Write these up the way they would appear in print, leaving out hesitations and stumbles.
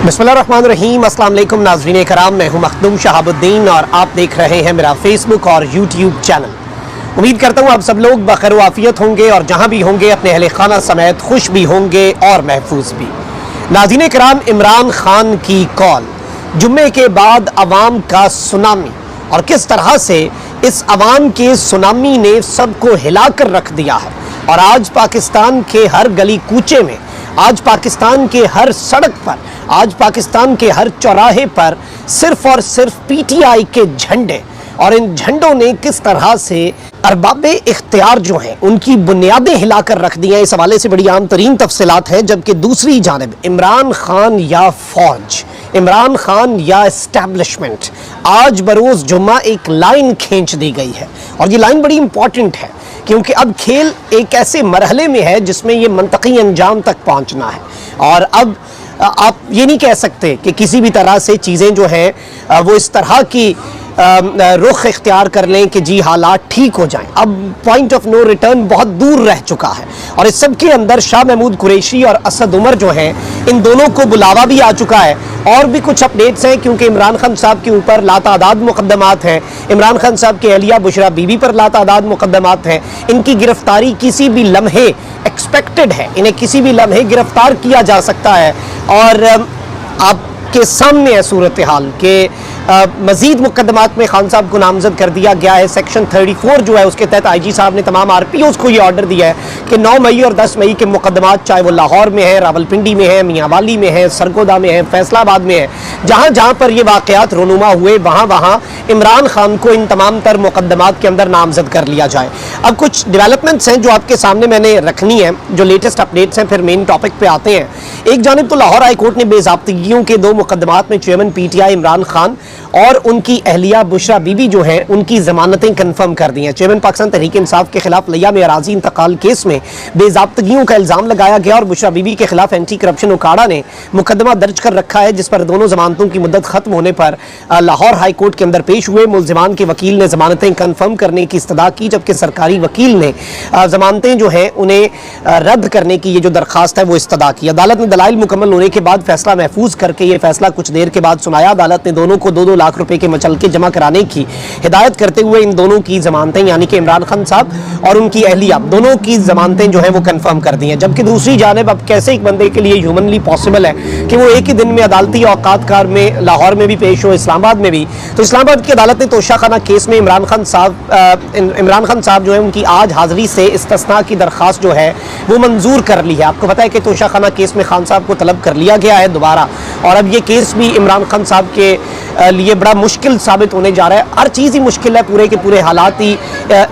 बिस्मिल्लाहिर्रहमानिर्रहीम। अस्सलाम वालेकुम नाज़रीन कराम, मैं हूं मखदूम शहाबुद्दीन और आप देख रहे हैं मेरा फेसबुक और यूट्यूब चैनल। उम्मीद करता हूं आप सब लोग बखैर वाफियत होंगे और जहां भी होंगे अपने अहले खाना समेत खुश भी होंगे और महफूज भी। नाज़रीन कराम, इमरान खान की कॉल, जुम्मे के बाद अवाम का सुनामी, और किस तरह से इस अवाम के सुनामी ने सबको हिला कर रख दिया है। और आज पाकिस्तान के हर गली कूचे में, आज पाकिस्तान के हर सड़क पर, आज पाकिस्तान के हर चौराहे पर सिर्फ और सिर्फ पीटीआई के झंडे, और इन झंडों ने किस तरह से अरबाबे इख्तियार जो हैं उनकी बुनियादें हिलाकर रख दी हैं। इस हवाले से बड़ी आम तरीन तफसीलात हैं। जबकि दूसरी जानिब इमरान खान या फौज, इमरान खान या एस्टैब्लिशमेंट, आज बरोज़ जुम्मा एक लाइन खींच दी गई है। और ये लाइन बड़ी इंपॉर्टेंट है क्योंकि अब खेल एक ऐसे मरहले में है जिसमें ये मंतकी अंजाम तक पहुंचना है। और अब आप ये नहीं कह सकते कि किसी भी तरह से चीज़ें जो हैं वो इस तरह की रुख इख्तियार कर लें कि जी हालात ठीक हो जाएं। अब पॉइंट ऑफ नो रिटर्न बहुत दूर रह चुका है। और इस सब के अंदर शाह महमूद कुरैशी और असद उमर जो हैं, इन दोनों को बुलावा भी आ चुका है। और भी कुछ अपडेट्स हैं क्योंकि इमरान खान साहब के ऊपर लातादाद मुकदमात हैं। इमरान खान साहब के अहलिया बुशरा बीबी पर लातादाद मुकदमात हैं। इनकी गिरफ्तारी किसी भी लम्हे एक्सपेक्टेड है, इन्हें किसी भी लम्हे गिरफ्तार किया जा सकता है। और आपके सामने है सूरत हाल के मजीद मुकदमात में खान साहब को नामजद कर दिया गया है। सेक्शन 34 जो है उसके तहत आईजी साहब ने तमाम आरपीओ को ये ऑर्डर दिया है कि 9 मई और 10 मई के मुकदमात, चाहे वो लाहौर में है, रावलपिंडी में है, मियांवाली में है, सरगोदा में है, फैसलाबाद में है, जहाँ जहाँ पर ये वाक़यात रोनुमा हुए वहाँ वहाँ इमरान खान को इन तमाम तर मुकदमात के अंदर नामजद कर लिया जाए। अब कुछ डेवलपमेंट्स हैं जो आपके सामने मैंने रखनी है, जो लेटेस्ट अपडेट्स हैं, फिर मेन टॉपिक पे आते हैं। एक जानिब तो लाहौर हाई कोर्ट ने बेज़ाब्तगियों के 2 मुकदमात में चेयरमैन पीटीआई इमरान खान और उनकी अहलिया बुशरा बीबी जो हैं उनकी जमानतें कंफर्म कर दी हैं। चेयरमैन पाकिस्तान तहरीक इंसाफ के खिलाफ लिया में अराजी इंतकाल केस में बेज़ाब्तगियों का इल्ज़ाम लगाया गया और बुशरा बीबी के खिलाफ एंटी करप्शन उकाड़ा ने मुकदमा दर्ज कर रखा है, जिस पर दोनों जमानतों की मुद्दत खत्म होने पर लाहौर हाई कोर्ट के अंदर पेश हुए। मुल्जिमान के वकील ने जमानतें कंफर्म करने की इस्तदा की, जबकि सरकारी वकील ने जमानतें जो हैं उन्हें रद्द करने की ये जो दरख्वास्त है वो इस्तदा की। अदालत ने दलाइल मुकम्मल होने के बाद फैसला महफूज करके ये फैसला कुछ देर के बाद सुनाया। अदालत ने दोनों को 2-2 लाख रुपए के मचलके जमा कराने की हिदायत करते हुए इन दोनों की जमानतें, यानी कि इमरान खान साहब और उनकी अहलिया, दोनों की जमानतें जो है वो कंफर्म कर दी हैं। जबकि दूसरी जानिब अब कैसे एक बंदे के लिए ह्यूमनली पॉसिबल है कि वो एक ही दिन में अदालती औकात कार में लाहौर में भी पेश हो, इस्लामाबाद में भी। तो इस्लामाबाद की अदालत ने तोशाखाना केस में इमरान खान साहब जो है उनकी आज हाजिरी से इस्तिस्ना की दरख्वास्त जो है वो मंजूर कर ली है। आपको पता है कि तोशाखाना केस में खान साहब को तलब कर लिया गया है दोबारा, और अब ये केस भी इमरान खान साहब के लिए बड़ा मुश्किल साबित होने जा रहा है। हर चीज़ ही मुश्किल है, पूरे के पूरे हालात ही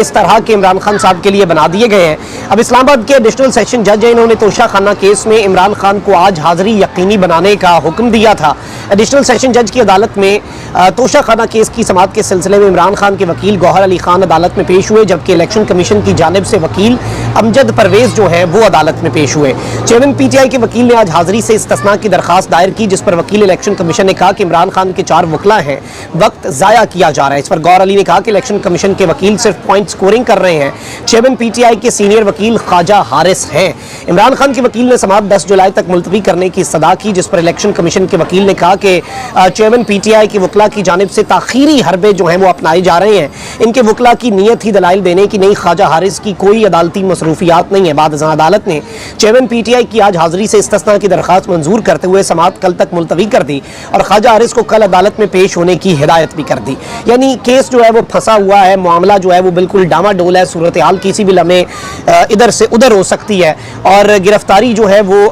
इस तरह के इमरान खान साहब के लिए बना दिए गए हैं। अब इस्लामाबाद के एडिशनल सेशन जज हैं, इन्होंने तोशाखाना केस में इमरान खान को आज हाजिरी यकीनी बनाने का हुक्म दिया था। एडिशनल सेशन जज की अदालत में तोशाखाना केस की समाअत के सिलसिले में इमरान खान के वकील गौहर अली खान अदालत में पेश हुए, जबकि इलेक्शन कमीशन की जानिब से वकील अमजद परवेज जो है वो अदालत में पेश हुए। चेयरमैन पीटीआई के वकील ने आज हाजिरी से इस्तिस्ना की दरख्वास्त दायर की, जिस पर वकील इलेक्शन कमीशन ने कहा कि इमरान खान के 4 वकला हैं, वक्त ज़ाया किया जा रहा है। इस पर गौहर अली ने कहा कि इलेक्शन कमीशन के वकील सिर्फ पॉइंट स्कोरिंग कर रहे हैं। चेयरमैन पीटीआई के सीनियर वकील ख्वाजा हारिस हैं। इमरान खान के वकील ने समाअत 10 जुलाई तक मुलतवी करने की इस्तदा की, जिस पर इलेक्शन कमीशन के वकील ने कहा कि चेयरमैन पीटीआई की वकला की जानिब से ताखीरी हरबे जो हैं वो अपनाए जा रहे हैं। इनके वकला की नीयत ही दलाइल देने की नहीं, ख्वाजा हारिस की कोई अदालती मसरूफियात नहीं है। बाद अदालत ने चेयरमैन पीटीआई की आज हाजिरी से इस्तिस्ना की दरख्वास्त मंजूर करते हुए समाअत कल तक मुलतवी कर दी और ख्वाजा हारिस को कल अदालत में पेश होने की हिदायत भी कर दी। यानी केस जो है वो फंसा हुआ है, मामला जो है वो बिल्कुल डामाडोल है, सूरत हाल किसी भी लम्हे इधर से उधर हो सकती है। और गिरफ्तारी जो है वो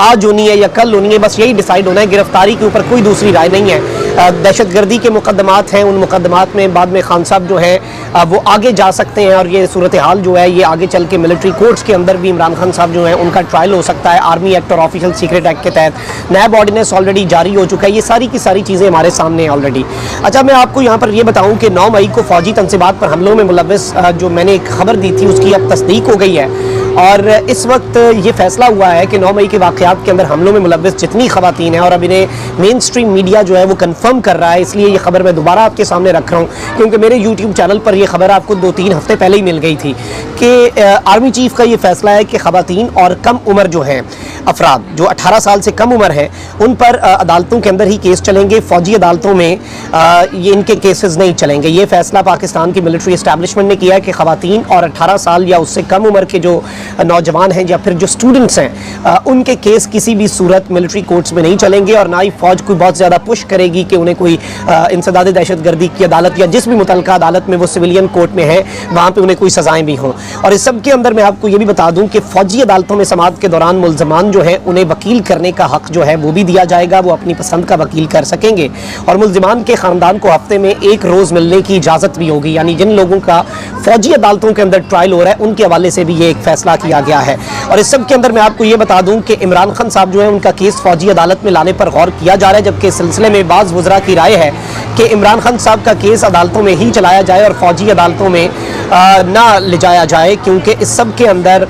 आज होनी है या कल होनी है, बस यही डिसाइड होना है। गिरफ्तारी के ऊपर कोई दूसरी राय नहीं है। दहशतगर्दी के मुकदमात हैं, उन मुकदमात में बाद में खान साहब जो है वो आगे जा सकते हैं, और ये सूरत हाल जो है ये आगे चल के मिलिट्री कोर्ट्स के अंदर भी इमरान खान साहब जो है उनका ट्रायल हो सकता है। आर्मी एक्ट और ऑफिशियल सीक्रेट एक्ट के तहत नैब ऑर्डिनेंस ऑलरेडी जारी हो चुका है। ये सारी की सारी चीज़ें हमारे सामने ऑलरेडी। अच्छा, मैं आपको यहाँ पर ये बताऊँ कि 9 मई को फौजी तनसीबात पर हमलों में मुलव्वस जो मैंने एक खबर दी थी उसकी अब तस्दीक हो गई है और इस वक्त ये फैसला हुआ है कि 9 मई के वाक़यात के अंदर हमलों में मुलव्वस जितनी ख़वातीन हैं, और अब इन्हें मेन स्ट्रीम मीडिया जो है वो कंफर्म कर रहा है, इसलिए ये खबर मैं दोबारा आपके सामने रख रहा हूँ क्योंकि मेरे यूट्यूब चैनल पर यह खबर आपको 2-3 हफ्ते पहले ही मिल गई थी कि आर्मी चीफ का ये फैसला है कि ख़वातीन और कम उम्र जो हैं अफराद जो 18 साल से कम उम्र हैं उन पर अदालतों के अंदर ही केस चलेंगे, फ़ौजी अदालतों में ये इनके केसेस नहीं चलेंगे। ये फैसला पाकिस्तान की मिलिट्री इस्टेब्लिशमेंट ने किया है कि ख़वातीन और 18 साल या उससे कम उम्र के जो नौजवान हैं या फिर जो स्टूडेंट्स हैं उनके केस किसी भी सूरत मिलिट्री कोर्ट्स में नहीं चलेंगे और ना ही फ़ौज कोई बहुत ज़्यादा पुश करेगी कि उन्हें कोई इंसदाद दहशतगर्दी की अदालत या जिस भी मुतल्लिका अदालत में वो सिविलियन कोर्ट में है वहाँ पर उन्हें कोई सज़ाएँ भी हों। और इस सब के अंदर मैं आपको ये भी बता दूँ कि फ़ौजी अदालतों में समाअत के दौरान मुल्ज़मान जो है उन्हें वकील करने का हक़ जो है वो भी दिया जाएगा, वो अपनी पसंद का वकील कर सकेंगे और मुल्ज़मान के ख़ानदान को हफ्ते में 1 रोज़ मिलने की इजाज़त भी होगी। यानी जिन लोगों का फ़ौजी अदालतों के अंदर ट्रायल हो रहा है उनके हवाले से भी ये एक फ़ैसला किया गया है। और इस सब के अंदर मैं आपको ये बता दूं कि इमरान खान साहब जो है उनका केस फ़ौजी अदालत में लाने पर गौर किया जा रहा है, जबकि इस सिलसिले में बाज़ वज़रा की राय है कि इमरान खान साहब का केस अदालतों में ही चलाया जाए और फ़ौजी अदालतों में ना ले जाया जाए, क्योंकि इस सब के अंदर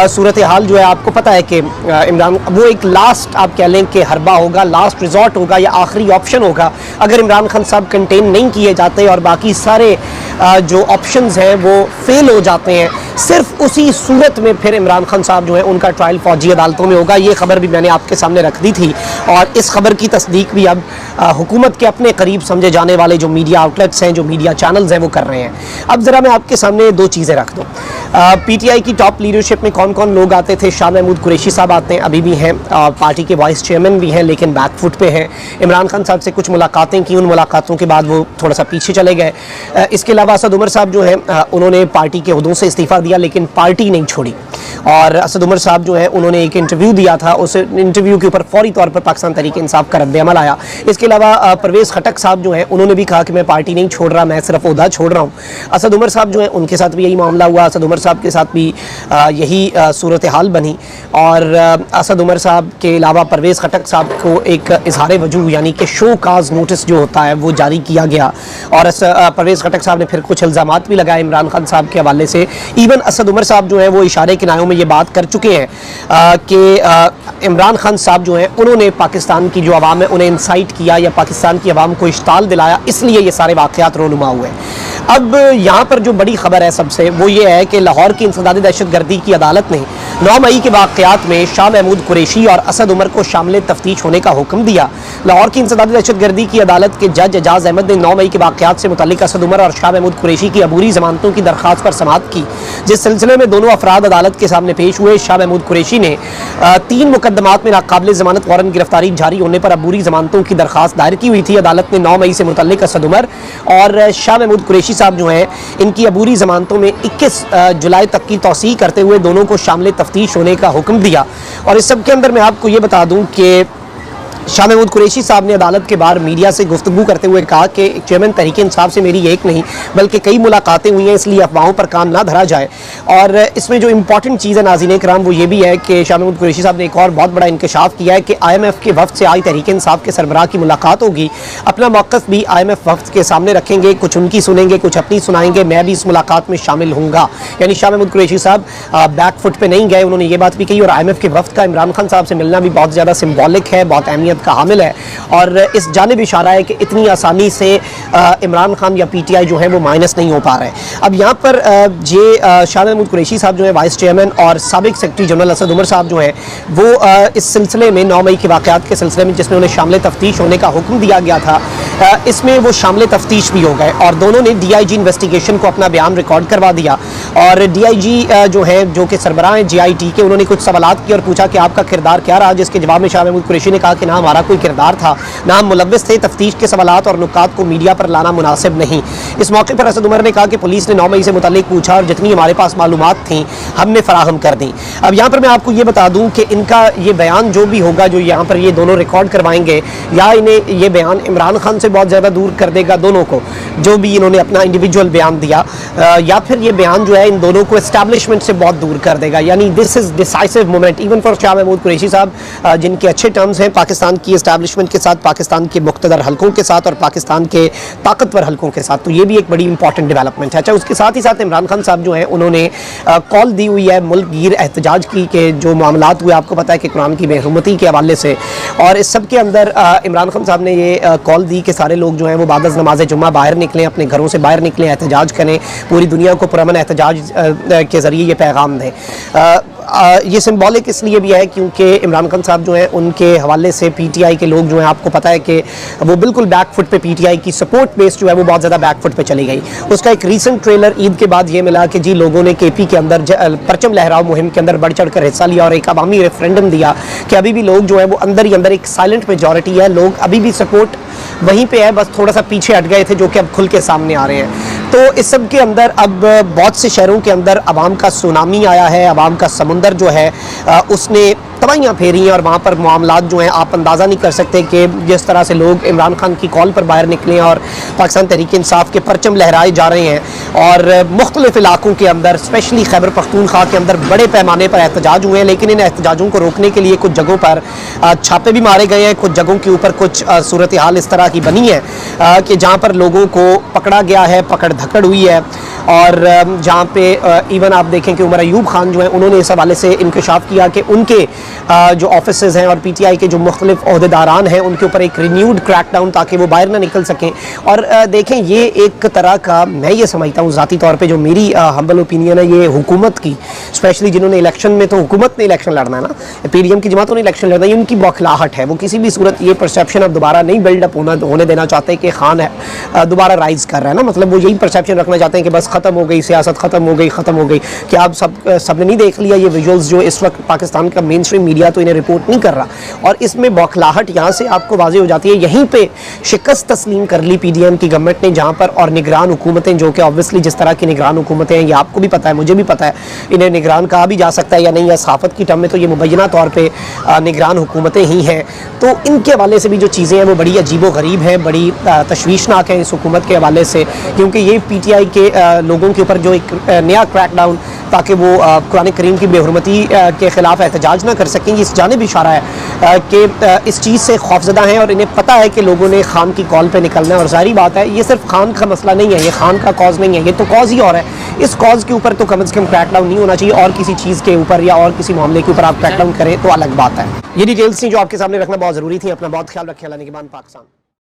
सूरत हाल जो है आपको पता है कि इमरान वो एक लास्ट आप कह लें कि हरबा होगा, लास्ट रिजॉर्ट होगा या आखिरी ऑप्शन होगा अगर इमरान खान साहब कंटेन नहीं किए जाते और बाकी सारे जो ऑप्शंस हैं वो फेल हो जाते हैं, सिर्फ उसी सूरत में फिर इमरान खान साहब जो है उनका ट्रायल फ़ौजी अदालतों में होगा। ये खबर भी मैंने आपके सामने रख दी थी और इस खबर की तस्दीक भी अब हुकूमत के अपने करीब समझे जाने वाले जो मीडिया आउटलेट्स हैं, जो मीडिया चैनल्स हैं वो कर रहे हैं। अब ज़रा मैं आपके सामने 2 चीज़ें रख दूँ। PTI की टॉप लीडरशिप में कौन कौन लोग आते थे? शाह महमूद कुरैशी साहब आते हैं, अभी भी हैं, पार्टी के वाइस चेयरमैन भी हैं लेकिन बैकफुट पे हैं। इमरान खान साहब से कुछ मुलाकातें की, उन मुलाकातों के बाद वो थोड़ा सा पीछे चले गए। इसके अलावा असद उमर साहब जो हैं उन्होंने पार्टी के ओहदों से इस्तीफ़ा दिया लेकिन पार्टी नहीं छोड़ी और असद उमर साहब जो है उन्होंने एक इंटरव्यू दिया था, उस इंटरव्यू के ऊपर फौरी तौर पर पाकिस्तान तहरीक इंसाफ का रद्द-ए-अमल आया। इसके अलावा परवेज़ खटक साहब जो हैं उन्होंने भी कहा कि मैं पार्टी नहीं छोड़ रहा, मैं सिर्फ ओहदा छोड़ रहा हूँ। असद उमर साहब जो हैं उनके साथ भी यही मामला हुआ, असद उमर साहब के साथ भी यही सूरत हाल बनी और असद उमर साहब के अलावा परवेज़ खटक साहब को एक इजहार वजूह यानी कि शो काज नोटिस जो होता है वो जारी किया गया और परवेज़ खटक साहब ने फिर कुछ इल्ज़ामात भी लगाए इमरान खान साहब के हवाले से। इवन असद उमर साहब जो है वो इशारे किनारों में ये बात कर चुके हैं कि इमरान खान साहब जो हैं उन्होंने पाकिस्तान की जो आवाम है उन्हें इंसाइट किया या पाकिस्तान की आवाम को इश्ताल दिलाया, इसलिए ये सारे वाक़यात रोनुमा हुए। अब यहाँ पर जो बड़ी खबर है सबसे वो ये है कि लाहौर की इंसदादी दहशतगर्दी की अदालत ने 9 मई के वाक़यात में शाह महमूद कुरैशी और असद उमर को शामिल तफ्तीश होने का हुक्म दिया। लाहौर की इंसदादी दहशतगर्दी की अदालत के जज एजाज अहमद ने 9 मई के वाक़यात से मुतल्लिक असद उमर और शाह महमूद कुरैशी की अबूरी जमानतों की दरख्वास्त पर समाअत की, जिस सिलसिले में दोनों अफराद अदालत के सामने पेश हुए। शाह महमूद कुरैशी ने 3 मुकदमात में नाकाबिल ज़मानत वारंट गिरफ्तारी जारी होने पर अबूरी जमानतों की दरख्वास्त दायर की हुई थी। अदालत ने 9 मई से मुतल्लिक असद उमर और शाह महमूद कुरैशी साहब जो हैं इनकी अबूरी जमानतों में 21 जुलाई तक की तौसीह करते हुए दोनों को शामिल तफ्तीश होने का हुक्म दिया। और इस सब के अंदर मैं आपको ये बता दूं कि शाह महमूद कुरैशी साहब ने अदालत के बाहर मीडिया से गुफ्तगू करते हुए कहा कि चेयरमैन तहरीक इंसाफ से मेरी एक नहीं बल्कि कई मुलाकातें हुई हैं, इसलिए अफवाहों पर कान ना धरा जाए। और इसमें जो इंपॉर्टेंट चीज़ है नाज़रीन कराम वो ये भी है कि शाह महमूद कुरैशी साहब ने एक और बहुत बड़ा इंकशाफ किया है कि IMF के वफ़द से आई तहरीक इंसाफ के सरबराह की मुलाकात होगी। अपना मौक़िफ़ भी IMF वफ़द के सामने रखेंगे, कुछ उनकी सुनेंगे, कुछ अपनी सुनाएंगे, मैं भी इस मुलाकात में शामिल हूँगा। यानी शाह महमूद कुरैशी साहब बैक फुट पर नहीं गए, उन्होंने ये बात भी कही। और IMF के वफ़द का इमरान खान साहब से मिलना भी बहुत ज़्यादा सिम्बॉलिक है, बहुत अहमियत का हामिल है और इस जानिब इशारा है कि इतनी आसानी से इमरान खान या PTI जो है वो माइनस नहीं हो पा रहे हैं। अब यहाँ पर शाह महमूद कुरैशी साहब जो है वाइस चेयरमैन और साबिक सेक्रेटरी जनरल असद उमर साहब जो हैं वो इस सिलसिले में 9 मई के वाक़यात के सिलसिले में जिसमें उन्हें शामिल तफ्तीश होने का हुक्म दिया गया था, इसमें वो शामिल तफ्तीश भी हो गए और दोनों ने DIG इन्वेस्टिगेशन को अपना बयान रिकॉर्ड करवा दिया। और DIG जो है जो कि सरबराह हैं JIT के, उन्होंने कुछ सवालात किए और पूछा कि आपका किरदार क्या रहा, जिसके जवाब में शाह महमूद कुरैशी ने कहा कि ना हमारा कोई किरदार था, ना हम मुलव्विस थे। तफ्तीश के सवालात और नुकात को मीडिया पर पर लाना मुनासिब नहीं। इस मौके पर असद उमर ने कहा कि पुलिस ने 9 मई से मुताल्लिक पूछा और जितनी हमारे पास मालूमात थी हमने फराहम कर दी। अब यहाँ पर मैं आपको ये बता दूँ कि इनका ये बयान जो भी होगा, जो यहाँ पर ये दोनों रिकॉर्ड करवाएंगे, या इन्हें ये बयान इमरान खान से बहुत ज़्यादा दूर कर देगा दोनों को, जो भी इन्होंने अपना इंडिविजुअल बयान दिया, या फिर ये बयान जो है इन दोनों को एस्टैब्लिशमेंट से बहुत दूर कर देगा। यानी this is decisive moment even for Shah Mahmood Qureshi sahab, जिनके अच्छे टर्म्स हैं पाकिस्तान की एस्टैब्लिशमेंट के साथ, पाकिस्तान के मुक़्तदर हलकों के साथ और पाकिस्तान के ताकतवर हलकों के साथ। तो ये भी एक बड़ी इंपॉर्टेंट डेवलपमेंट है। अच्छा, उसके साथ ही साथ इमरान खान साहब जो हैं उन्होंने कॉल दी हुई है मुल्क गिर एहतजाज की, के जो मामलात हुए आपको पता है कि कुरान की बेहरमती के हवाले से, और इस सब के अंदर इमरान खान साहब ने ये कॉल दी कि सारे लोग जो हैं वो बाद नमाज जुम्मा बाहर निकलें, अपने घरों से बाहर निकलें, एहतजाज करें, पूरी दुनिया को पुरअमन एहतजाज के ज़रिए ये पैगाम दें। ये सिंबॉलिक इसलिए भी है क्योंकि इमरान खान साहब जो हैं उनके हवाले से पीटीआई के लोग जो हैं, आपको पता है कि वो बिल्कुल बैकफुट पे, पीटीआई की सपोर्ट बेस जो है वो बहुत ज़्यादा बैकफुट पे चली गई। उसका एक रीसेंट ट्रेलर ईद के बाद ये मिला कि जी लोगों ने केपी के अंदर परचम लहराओ मुहिम के अंदर बढ़ चढ़ कर हिस्सा लिया और एक अवामी रेफरेंडम दिया कि अभी भी लोग जो है वो अंदर ही अंदर एक साइलेंट मेजॉरिटी है, लोग अभी भी सपोर्ट वहीं पे है, बस थोड़ा सा पीछे हट गए थे जो कि अब खुल के सामने आ रहे हैं। तो इस सब के अंदर अब बहुत से शहरों के अंदर अवाम का सुनामी आया है, अवाम का समुंदर जो है उसने तबाहियाँ फेरी हैं और वहाँ पर मामलात जो हैं आप अंदाज़ा नहीं कर सकते कि जिस तरह से लोग इमरान खान की कॉल पर बाहर निकले और पाकिस्तान तहरीक इंसाफ के परचम लहराए जा रहे हैं। और मुख्तलिफ इलाकों के अंदर स्पेशली खैबर पख्तूनख्वा के अंदर बड़े पैमाने पर एहतजाज हुए हैं, लेकिन इन एहतजाजों को रोकने के लिए कुछ जगहों पर छापे भी मारे गए हैं, कुछ जगहों के ऊपर कुछ सूरत हाल इस तरह की बनी है कि जहाँ पर लोगों को पकड़ा गया है, पकड़ धकड़ हुई है। और जहाँ पे इवन आप देखें कि उमर अयूब खान जो है उन्होंने इस हवाले से इंकशाफ किया कि उनके जो ऑफिसेज़ हैं और पीटीआई के जो मुख्तलिफ ओहदेदारान हैं उनके ऊपर एक रिन्यूड क्रैकडाउन ताकि वो बाहर ना निकल सकें। और देखें ये एक तरह का, मैं ये समझता हूँ ज़ाती तौर पे, जो मेरी हम्बल ओपिनियन है, ये हुकूमत की, स्पेशली जिन्होंने इलेक्शन में, तो हुकूमत ने इलेक्शन लड़ना है ना, पीडीएम की जमातों ने इलेक्शन लड़ना, ये उनकी बौखलाहट है। वो किसी भी सूरत ये परसेप्शन अब दोबारा नहीं बिल्डअप होने देना चाहते कि खान है दोबारा राइज़ कर रहा है ना, मतलब वो यही परसेप्शन रखना चाहते हैं कि बस ख़त्म हो गई सियासत, ख़त्म हो गई। क्या आप सबने नहीं देख लिया ये विजुअल्स जो इस वक्त पाकिस्तान का मेन स्ट्रीम मीडिया तो इन्हें रिपोर्ट नहीं कर रहा, और इसमें बौखलाहट यहाँ से आपको वाज़ेह हो जाती है। यहीं पे शिकस्त तस्लीम कर ली पीडीएम की गवर्नमेंट ने, जहाँ पर और निगरान हुकूमतें, जो कि ऑब्वियसली जिस तरह की निगरान हुकूमतें हैं, ये आपको भी पता है, मुझे भी पता है, इन्हें निगरान कहा भी जा सकता है या नहीं, या सहाफ़त की टर्म में तो ये मुबैना तौर पर निगरान हुकूमतें ही हैं। तो इनके हवाले से भी जो चीज़ें हैं वो बड़ी अजीबो गरीब हैं, बड़ी तशवीशनाक हैं इस हुकूमत के हवाले से, क्योंकि ये पीटीआई के लोगों के ऊपर जो एक नया क्रैकडाउन, ताकि वो कुरान करीम की बेहुरमती के ख़िलाफ़ एहतजाज ना कर सकें, इस जानिब इशारा है कि इस चीज़ से खौफजदा हैं और इन्हें पता है कि लोगों ने खान की कॉल पे निकलना है। और ज़ाहिर बात है ये सिर्फ खान का मसला नहीं है, ये खान का कॉज नहीं है, ये तो कॉज ही और है। इस कॉज के ऊपर तो कम से कम क्रैकडाउन नहीं होना चाहिए, और किसी चीज़ के ऊपर या और किसी मामले के ऊपर आप क्रैकडाउन करें तो अलग बात है। ये डिटेल्स थी जो आपके सामने रखना बहुत ज़रूरी थी। अपना बहुत ख्याल रखें। अल्लाह निगहबान पाकिस्तान।